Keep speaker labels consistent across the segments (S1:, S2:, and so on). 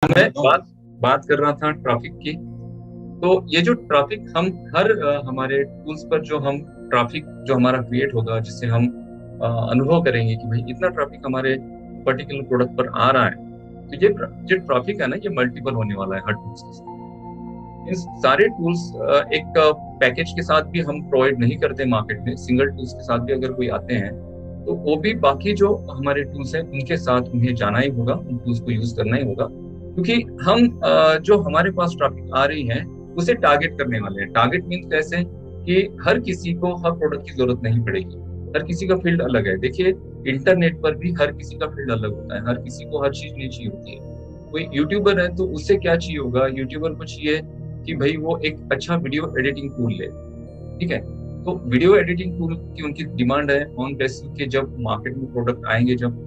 S1: मैं बात कर रहा था ट्रैफिक की। तो ये जो ट्रैफिक हम हर हमारे टूल्स पर जो हम ट्रैफिक जो हमारा क्रिएट होगा, जिससे हम अनुभव करेंगे कि भाई इतना ट्रैफिक हमारे पर्टिकुलर प्रोडक्ट पर आ रहा है। तो ये जो ट्रैफिक है ना, ये मल्टीपल होने वाला है हर टूल्स के साथ। इन सारे टूल्स एक पैकेज के साथ भी हम प्रोवाइड नहीं करते मार्केट में। सिंगल टूल्स के साथ भी अगर कोई आते हैं तो वो भी बाकी जो हमारे टूल्स हैं उनके साथ उन्हें जाना ही होगा, उन टूल्स को यूज करना ही होगा। क्योंकि हम जो हमारे पास ट्रैफिक आ रही है उसे टारगेट करने वाले हैं। टारगेट मीन्स कैसे कि हर किसी को हर प्रोडक्ट की जरूरत नहीं पड़ेगी। हर किसी का फील्ड अलग है। देखिए, इंटरनेट पर भी हर किसी का फील्ड अलग होता है। हर किसी को हर चीज नहीं चाहिए होती है। कोई यूट्यूबर है तो उससे क्या चाहिए होगा, यूट्यूबर को चाहिए कि भाई वो एक अच्छा वीडियो एडिटिंग टूल ले। ठीक है। तो वीडियो एडिटिंग टूल की उनकी डिमांड है ऑन बेसिस के जब मार्केट में प्रोडक्ट आएंगे, जब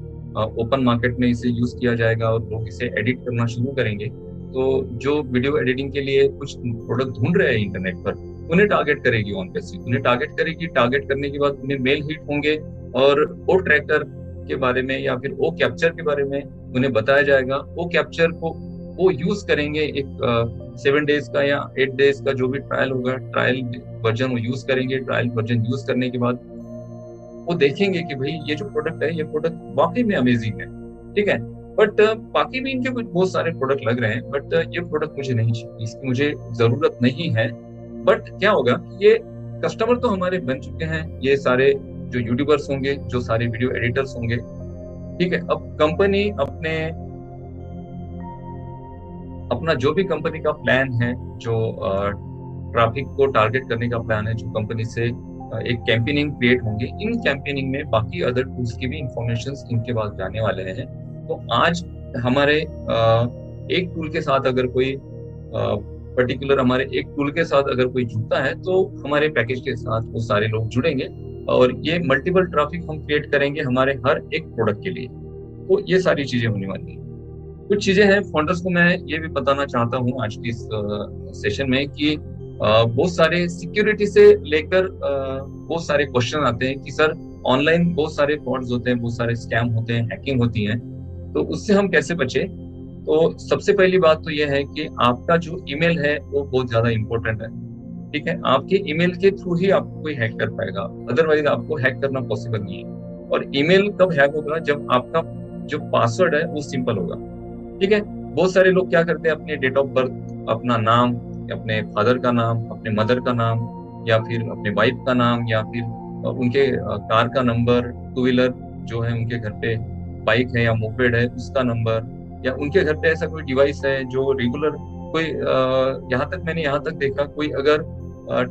S1: ओपन मार्केट में इसे यूज किया जाएगा और लोग इसे एडिट करना शुरू करेंगे, तो जो वीडियो एडिटिंग के लिए कुछ प्रोडक्ट ढूंढ रहे हैं इंटरनेट पर, उन्हें टारगेट करेगी ऑन बेसिस। उन्हें टारगेट करेगी। टारगेट करने के बाद उन्हें मेल हिट होंगे और ओ ट्रैकर के बारे में या फिर ओ कैप्चर के बारे में उन्हें बताया जाएगा। ओ कैप्चर को वो यूज करेंगे। एक 7 डेज का या 8 डेज का जो भी ट्रायल होगा, ट्रायल वर्जन वो यूज करेंगे। ट्रायल वर्जन यूज करने के बाद वो देखेंगे कि भाई ये जो प्रोडक्ट है, ये प्रोडक्ट वाकई में अमेजिंग है। ठीक है। बट बाकी भी इनके कुछ बहुत सारे प्रोडक्ट लग रहे हैं, बट ये प्रोडक्ट मुझे नहीं चाहिए, इसकी मुझे जरूरत नहीं है। बट क्या होगा, ये कस्टमर तो हमारे बन चुके हैं, ये सारे जो यूट्यूबर्स होंगे, जो सारे वीडियो एडिटर्स होंगे। ठीक है। अब कंपनी अपना जो भी कंपनी का प्लान है, जो ट्रैफिक को टारगेट करने का प्लान है, जो कंपनी से एक कैंपेनिंग क्रिएट होंगे, इन कैंपेनिंग में बाकी अदर टूल्स की भी इंफॉर्मेशन इनके पास जाने वाले हैं। तो आज हमारे एक टूल के साथ अगर कोई पर्टिकुलर हमारे एक टूल के साथ अगर कोई जुड़ता है तो हमारे पैकेज के साथ वो सारे लोग जुड़ेंगे और ये मल्टीपल ट्रैफिक हम क्रिएट करेंगे हमारे हर एक प्रोडक्ट के लिए। तो ये सारी चीजें होने वाली हैं। कुछ चीजें हैं फाउंडर्स को मैं ये भी बताना चाहता हूँ आज की इस सेशन में कि बहुत सारे सिक्योरिटी से लेकर बहुत सारे क्वेश्चन आते हैं कि सर ऑनलाइन बहुत सारे फ्रॉड्स होते हैं, बहुत सारे स्कैम होते हैं, हैकिंग होती है, तो उससे हम कैसे बचे। तो सबसे पहली बात तो ये है कि आपका जो ईमेल है वो बहुत ज्यादा इंपॉर्टेंट है। ठीक है। आपके ईमेल के थ्रू ही आपको कोई हैक कर पाएगा, अदरवाइज आपको हैक करना पॉसिबल नहीं है। और ईमेल कब हैक होगा, जब आपका जो पासवर्ड है वो सिंपल होगा। ठीक है। बहुत सारे लोग क्या करते हैं, अपने डेट ऑफ बर्थ, अपना नाम, अपने फादर का नाम, अपने मदर का नाम, या फिर अपने वाइफ का नाम, या फिर उनके कार का नंबर, टू व्हीलर जो है उनके घर पे, बाइक है या मोपेड है उसका नंबर, या उनके घर पे ऐसा कोई डिवाइस है जो रेगुलर कोई यहाँ तक मैंने यहाँ तक देखा, कोई अगर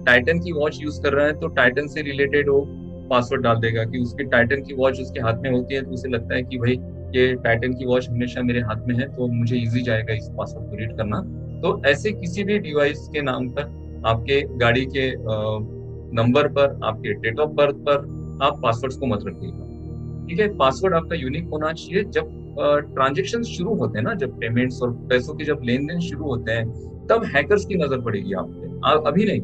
S1: टाइटन की वॉच यूज कर रहा है तो टाइटन से रिलेटेड वो पासवर्ड डाल देगा कि उसकी टाइटन की वॉच उसके हाथ में होती है, तो उसे लगता है कि भाई ये टाइटन की वॉच हमेशा मेरे हाथ में है तो मुझे इजी जाएगा इस पासवर्ड को रीड करना। तो ऐसे किसी भी डिवाइस के नाम पर, आपके गाड़ी के नंबर पर, आपके डेट ऑफ बर्थ पर आप पासवर्ड्स को मत रखिएगा। ठीक है। पासवर्ड आपका यूनिक होना चाहिए। जब ट्रांजेक्शन शुरू होते हैं ना, जब पेमेंट्स और पैसों के जब लेन देन शुरू होते हैं, तब हैकर्स की नजर पड़ेगी आप पे। अभी नहीं।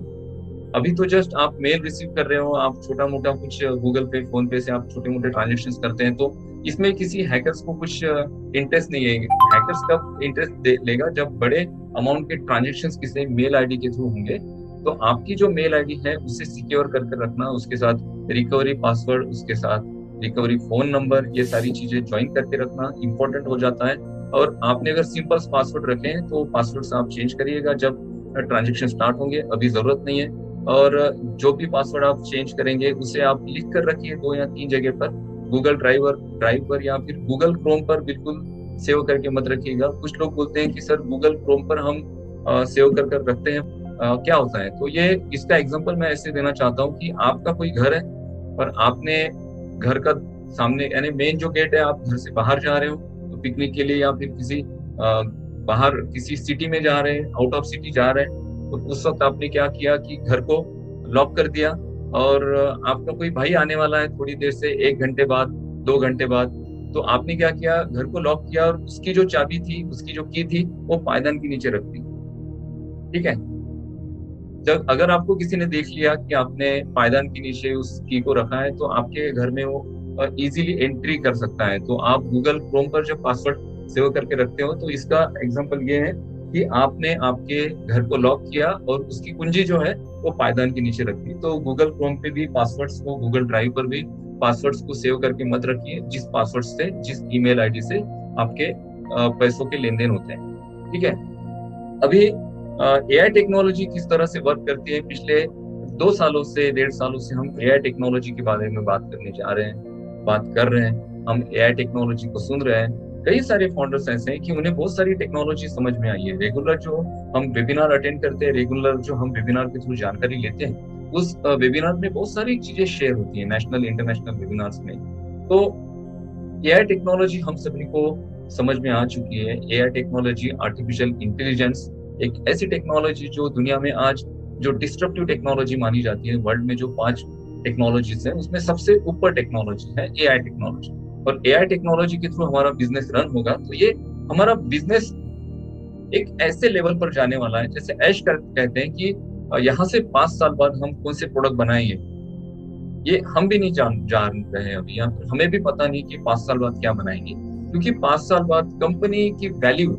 S1: अभी तो जस्ट आप मेल रिसीव कर रहे हो, आप छोटा मोटा कुछ गूगल पे, फोन पे से आप छोटे मोटे ट्रांजेक्शन करते हैं, तो इसमें किसी हैकर्स को कुछ इंटरेस्ट नहीं है। हैकर्स कब इंटरेस्ट लेगा, जब बड़े अमाउंट के ट्रांजेक्शन किसी मेल आईडी के थ्रू होंगे। तो आपकी जो मेल आईडी है उसे सिक्योर करके रखना, उसके साथ रिकवरी पासवर्ड, उसके साथ रिकवरी फोन नंबर, ये सारी चीजें ज्वाइन करके रखना इंपॉर्टेंट हो जाता है। और आपने अगर सिंपल पासवर्ड रखे हैं तो पासवर्ड आप चेंज करिएगा जब ट्रांजेक्शन स्टार्ट होंगे, अभी जरूरत नहीं है। और जो भी पासवर्ड आप चेंज करेंगे उसे आप लिख कर रखिए 2 या 3 जगह पर, गूगल ड्राइव पर या फिर गूगल क्रोम पर बिल्कुल सेव करके मत रखिएगा। कुछ लोग बोलते हैं कि सर गूगल क्रोम पर हम सेव कर रखते हैं, क्या होता है। तो ये इसका एग्जांपल मैं ऐसे देना चाहता हूँ कि आपका कोई घर है और आपने घर का सामने यानी मेन जो गेट है, आप घर से बाहर जा रहे हो तो पिकनिक के लिए या फिर किसी बाहर किसी सिटी में जा रहे हैं, आउट ऑफ सिटी जा रहे हैं, तो उस वक्त आपने क्या किया कि घर को लॉक कर दिया। और आपका कोई भाई आने वाला है थोड़ी देर से, 1 घंटे बाद, 2 घंटे बाद, तो आपने क्या किया, घर को लॉक किया और उसकी जो चाबी थी, उसकी जो की थी, वो पायदान के नीचे रख दी। ठीक है। जब अगर आपको किसी ने देख लिया कि आपने पायदान के नीचे उस की को रखा है, तो आपके घर में वो इजीली एंट्री कर सकता है। तो आप गूगल क्रोम पर जब पासवर्ड सेव करके रखते हो, तो इसका एग्जांपल ये है कि आपने आपके घर को लॉक किया और उसकी कुंजी जो है वो पायदान के नीचे रख दी। तो गूगल क्रोम पे भी पासवर्ड्स को, गूगल ड्राइव पर भी पासवर्ड्स को सेव करके मत रखिए, जिस पासवर्ड से, जिस ईमेल आईडी से आपके पैसों के लेन देन होते हैं। ठीक है। अभी एआई टेक्नोलॉजी किस तरह से वर्क करती है, पिछले 2 सालों से, 1.5 सालों से हम एआई टेक्नोलॉजी के बारे में बात करने जा रहे हैं, बात कर रहे हैं। हम एआई टेक्नोलॉजी को सुन रहे हैं। कई सारे फाउंडर्स ऐसे हैं कि उन्हें बहुत सारी टेक्नोलॉजी समझ में आई है। रेगुलर जो हम वेबिनार अटेंड करते हैं, रेगुलर जो हम वेबिनार के थ्रू जानकारी लेते हैं, उस वेबिनार में बहुत सारी चीजें शेयर होती है, नेशनल इंटरनेशनल वेबिनार्स में। तो एआई टेक्नोलॉजी हम सभी को समझ में आ चुकी है। एआई टेक्नोलॉजी, आर्टिफिशियल इंटेलिजेंस, एक ऐसी टेक्नोलॉजी जो दुनिया में आज जो डिस्ट्रप्टिव टेक्नोलॉजी मानी जाती है। वर्ल्ड में जो 5 टेक्नोलॉजीज है उसमें सबसे ऊपर टेक्नोलॉजी है एआई टेक्नोलॉजी। और एआई टेक्नोलॉजी के थ्रू हमारा बिजनेस रन होगा तो ये हमारा बिजनेस एक ऐसे लेवल पर जाने वाला है, जैसे ऐश कहते हैं कि यहाँ से 5 साल बाद हम कौन से प्रोडक्ट बनाएंगे, ये हम भी नहीं जान रहे हैं अभी। हमें भी पता नहीं कि 5 साल बाद क्या बनाएंगे, क्योंकि 5 साल बाद कंपनी की वैल्यू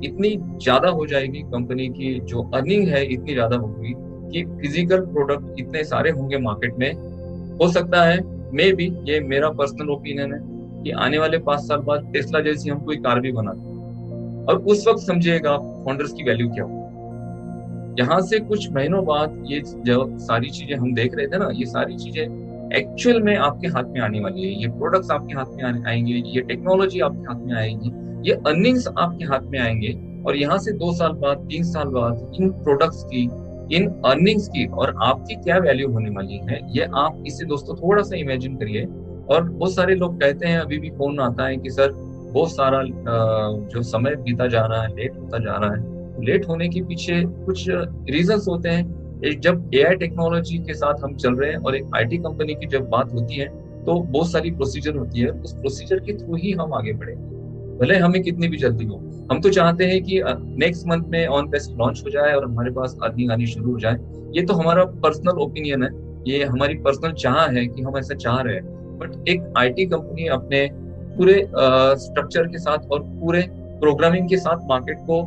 S1: इतनी ज्यादा हो जाएगी, कंपनी की जो अर्निंग है इतनी ज्यादा होगी कि फिजिकल प्रोडक्ट इतने सारे होंगे मार्केट में। हो सकता है, मे बी, ये मेरा पर्सनल ओपिनियन है, कि आने वाले 5 साल बाद टेस्ला जैसी हम कोई कार भी बना दें। और उस वक्त समझिएगा फाउंडर्स की वैल्यू क्या हो। यहाँ से कुछ महीनों बाद ये जो सारी चीजें हम देख रहे थे ना, ये सारी चीजें एक्चुअल में आपके हाथ में आने वाली है। ये प्रोडक्ट्स आपके हाथ में आएंगे, ये टेक्नोलॉजी आपके हाथ में आएगी, ये अर्निंग्स आपके हाथ में आएंगे। और यहाँ से 2 साल बाद, 3 साल बाद इन प्रोडक्ट्स की, इन अर्निंग्स की और आपकी क्या वैल्यू होने वाली है, ये आप इसे दोस्तों थोड़ा सा इमेजिन करिए। और बहुत सारे लोग कहते हैं, अभी भी फोन आता है कि सर बहुत सारा जो समय बीता जा रहा है, लेट होता जा रहा है। लेट होने के पीछे कुछ रीजंस होते हैं। जब एआई टेक्नोलॉजी के साथ हम चल रहे हैं और एक आईटी कंपनी की जब बात होती है तो बहुत सारी प्रोसीजर होती है, उस प्रोसीजर के थ्रू ही हम आगे बढ़ेंगे, भले हमें कितनी भी जल्दी हो। हम तो चाहते हैं कि नेक्स्ट मंथ में ऑन पेस्ट लॉन्च हो जाए और हमारे पास अर्निंग आनी शुरू हो जाए। ये तो हमारा पर्सनल ओपिनियन है, ये हमारी पर्सनल चाह है कि हम ऐसा चाह रहे हैं। बट एक आईटी कंपनी अपने पूरे स्ट्रक्चर के साथ और पूरे प्रोग्रामिंग के साथ मार्केट को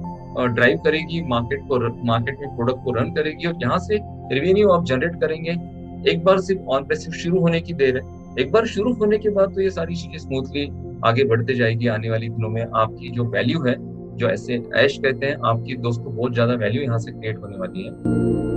S1: ड्राइव करेगी, मार्केट में प्रोडक्ट को रन करेगी और यहाँ से रेवेन्यू आप जनरेट करेंगे। एक बार सिर्फ ऑन पे सिर्फ शुरू होने की देर है। एक बार शुरू होने के बाद तो ये सारी चीजें स्मूथली आगे बढ़ते जाएगी। आने वाले दिनों में आपकी जो वैल्यू है, जो ऐसे ऐश कहते हैं, आपकी दोस्तों बहुत ज्यादा वैल्यू यहाँ से क्रिएट होने वाली है।